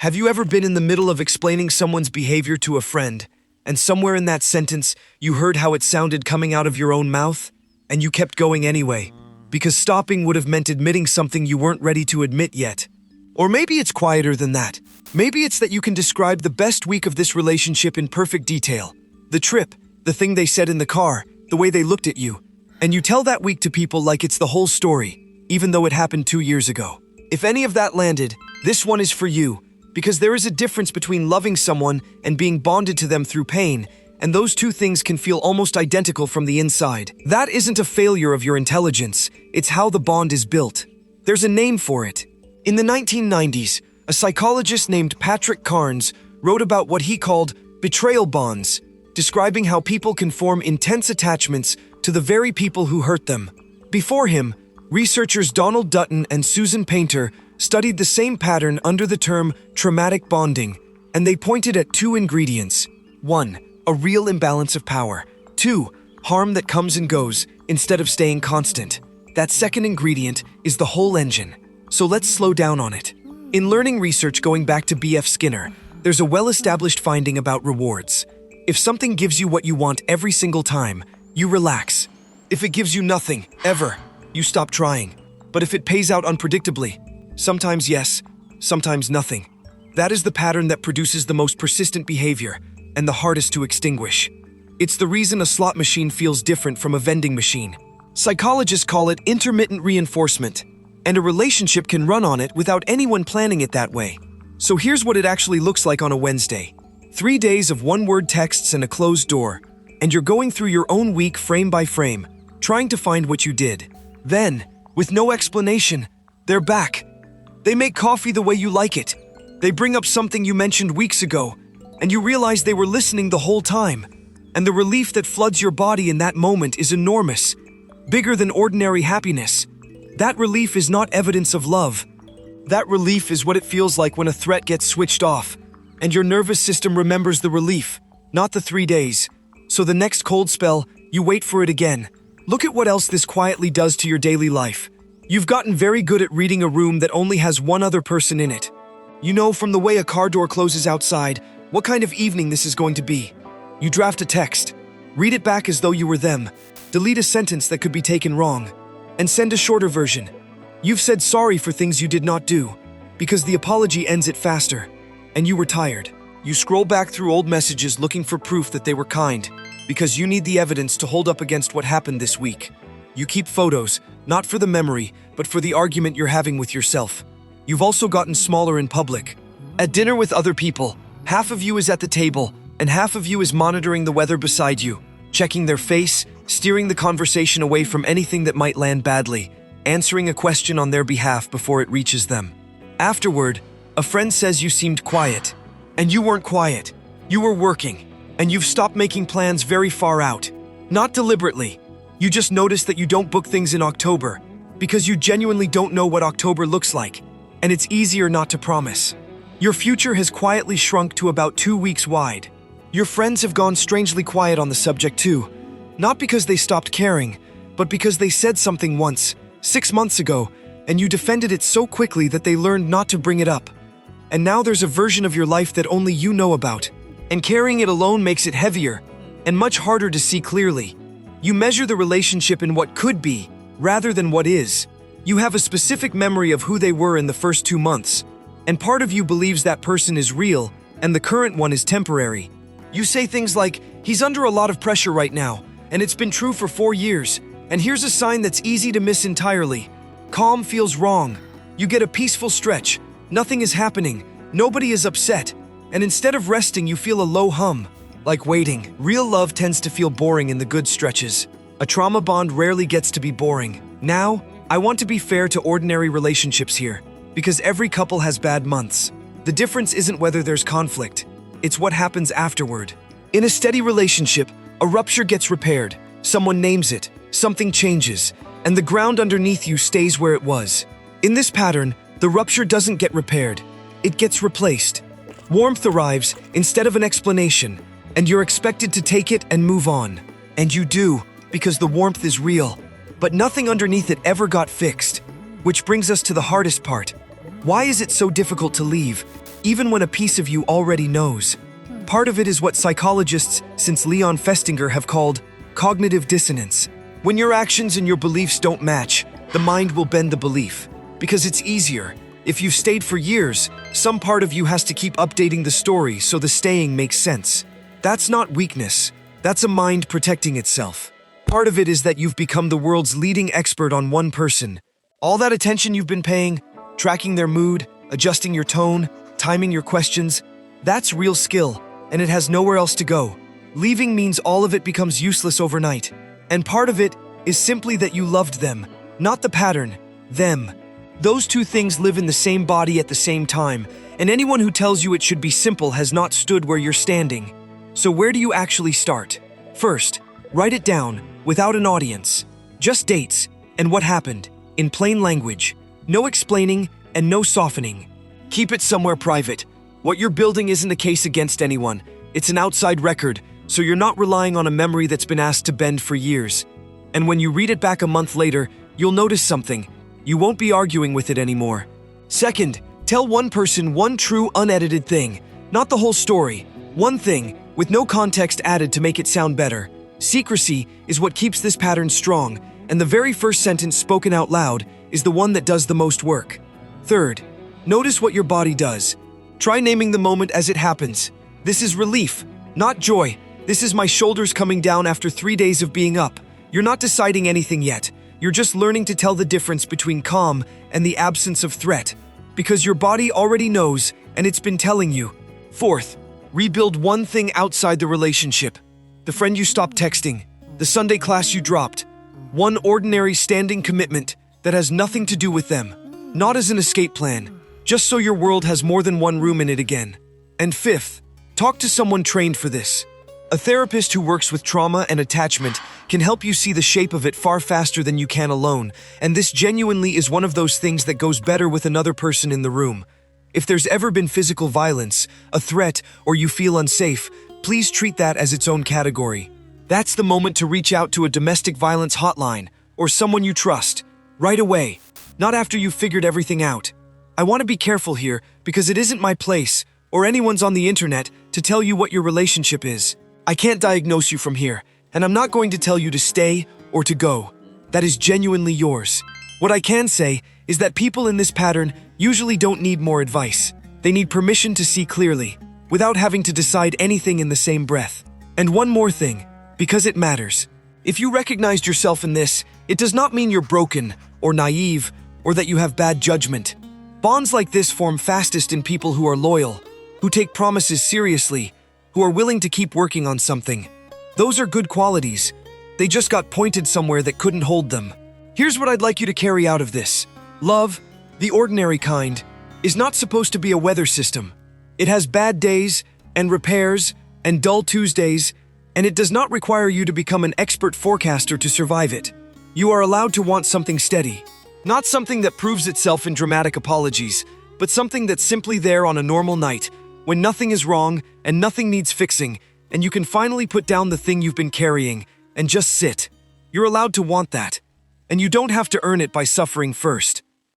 Have you ever been in the middle of explaining someone's behavior to a friend, and somewhere in that sentence, you heard how it sounded coming out of your own mouth, and you kept going anyway, because stopping would have meant admitting something you weren't ready to admit yet? Or maybe it's quieter than that. Maybe it's that you can describe the best week of this relationship in perfect detail. The trip, the thing they said in the car, the way they looked at you. And you tell that week to people like it's the whole story, even though it happened 2 years ago. If any of that landed, this one is for you, because there is a difference between loving someone and being bonded to them through pain, and those two things can feel almost identical from the inside. That isn't a failure of your intelligence, it's how the bond is built. There's a name for it. In the 1990s, a psychologist named Patrick Carnes wrote about what he called betrayal bonds, describing how people can form intense attachments to the very people who hurt them. Before him, researchers Dutton and Dutton Painter studied the same pattern under the term traumatic bonding, and they pointed at two ingredients. 1. A real imbalance of power. 2. Harm that comes and goes instead of staying constant. That second ingredient is the whole engine. So let's slow down on it. In learning research going back to B.F. Skinner, there's a well-established finding about rewards. If something gives you what you want every single time, you relax. If it gives you nothing, ever, you stop trying. But if it pays out unpredictably, sometimes yes, sometimes nothing. That is the pattern that produces the most persistent behavior and the hardest to extinguish. It's the reason a slot machine feels different from a vending machine. Psychologists call it intermittent reinforcement, and a relationship can run on it without anyone planning it that way. So here's what it actually looks like on a Wednesday. 3 days of one-word texts and a closed door, and you're going through your own week frame by frame, trying to find what you did. Then, with no explanation, they're back. They make coffee the way you like it. They bring up something you mentioned weeks ago, and you realize they were listening the whole time. And the relief that floods your body in that moment is enormous, bigger than ordinary happiness. That relief is not evidence of love. That relief is what it feels like when a threat gets switched off, and your nervous system remembers the relief, not the 3 days. So the next cold spell, you wait for it again. Look at what else this quietly does to your daily life. You've gotten very good at reading a room that only has one other person in it. You know from the way a car door closes outside what kind of evening this is going to be. You draft a text, read it back as though you were them, delete a sentence that could be taken wrong, and send a shorter version. You've said sorry for things you did not do, because the apology ends it faster, and you were tired. You scroll back through old messages looking for proof that they were kind, because you need the evidence to hold up against what happened this week. You keep photos, not for the memory, but for the argument you're having with yourself. You've also gotten smaller in public. At dinner with other people, half of you is at the table, and half of you is monitoring the weather beside you, checking their face, steering the conversation away from anything that might land badly, answering a question on their behalf before it reaches them. Afterward, a friend says you seemed quiet. And you weren't quiet. You were working, and you've stopped making plans very far out. Not deliberately. You just noticed that you don't book things in October, because you genuinely don't know what October looks like, and it's easier not to promise. Your future has quietly shrunk to about 2 weeks wide. Your friends have gone strangely quiet on the subject too, not because they stopped caring, but because they said something once, 6 months ago, and you defended it so quickly that they learned not to bring it up. And now there's a version of your life that only you know about, and carrying it alone makes it heavier and much harder to see clearly. You measure the relationship in what could be, rather than what is. You have a specific memory of who they were in the first 2 months, and part of you believes that person is real, and the current one is temporary. You say things like, he's under a lot of pressure right now, and it's been true for 4 years, and here's a sign that's easy to miss entirely. Calm feels wrong. You get a peaceful stretch. Nothing is happening, nobody is upset, and instead of resting you feel a low hum, like waiting. Real love tends to feel boring in the good stretches. A trauma bond rarely gets to be boring. Now, I want to be fair to ordinary relationships here, because every couple has bad months. The difference isn't whether there's conflict, it's what happens afterward. In a steady relationship, a rupture gets repaired, someone names it, something changes, and the ground underneath you stays where it was. In this pattern, the rupture doesn't get repaired, it gets replaced. Warmth arrives instead of an explanation, and you're expected to take it and move on. And you do, because the warmth is real, but nothing underneath it ever got fixed. Which brings us to the hardest part. Why is it so difficult to leave? even when a piece of you already knows. Part of it is what psychologists since Leon Festinger have called cognitive dissonance. When your actions and your beliefs don't match, the mind will bend the belief. Because it's easier. If you've stayed for years, some part of you has to keep updating the story so the staying makes sense. That's not weakness. That's a mind protecting itself. Part of it is that you've become the world's leading expert on one person. All that attention you've been paying, tracking their mood, adjusting your tone, timing your questions, that's real skill, and it has nowhere else to go. Leaving means all of it becomes useless overnight. And part of it is simply that you loved them, not the pattern, them. Those two things live in the same body at the same time, and anyone who tells you it should be simple has not stood where you're standing. So where do you actually start? First, write it down, without an audience. Just dates, and what happened, in plain language. No explaining, and no softening. Keep it somewhere private. What you're building isn't a case against anyone. It's an outside record, so you're not relying on a memory that's been asked to bend for years. And when you read it back a month later, you'll notice something. You won't be arguing with it anymore. Second, tell one person one true unedited thing, not the whole story. One thing, with no context added to make it sound better. Secrecy is what keeps this pattern strong, and the very first sentence spoken out loud is the one that does the most work. Third, notice what your body does. Try naming the moment as it happens. This is relief, not joy. This is my shoulders coming down after 3 days of being up. You're not deciding anything yet. You're just learning to tell the difference between calm and the absence of threat. Because your body already knows, and it's been telling you. Fourth, rebuild one thing outside the relationship. The friend you stopped texting, the Sunday class you dropped. One ordinary standing commitment that has nothing to do with them. Not as an escape plan, just so your world has more than one room in it again. And fifth, talk to someone trained for this. A therapist who works with trauma and attachment can help you see the shape of it far faster than you can alone, and this genuinely is one of those things that goes better with another person in the room. If there's ever been physical violence, a threat, or you feel unsafe, please treat that as its own category. That's the moment to reach out to a domestic violence hotline, or someone you trust, right away, not after you've figured everything out. I want to be careful here because it isn't my place, or anyone's on the internet, to tell you what your relationship is. I can't diagnose you from here, and I'm not going to tell you to stay or to go. That is genuinely yours. What I can say is that people in this pattern usually don't need more advice. They need permission to see clearly, without having to decide anything in the same breath. And one more thing, because it matters. If you recognized yourself in this, it does not mean you're broken or naive or that you have bad judgment. Bonds like this form fastest in people who are loyal, who take promises seriously, who are willing to keep working on something. Those are good qualities. They just got pointed somewhere that couldn't hold them. Here's what I'd like you to carry out of this. Love, the ordinary kind, is not supposed to be a weather system. It has bad days and repairs and dull Tuesdays, and it does not require you to become an expert forecaster to survive it. You are allowed to want something steady. Not something that proves itself in dramatic apologies, but something that's simply there on a normal night, when nothing is wrong and nothing needs fixing, and you can finally put down the thing you've been carrying and just sit. You're allowed to want that. And you don't have to earn it by suffering first.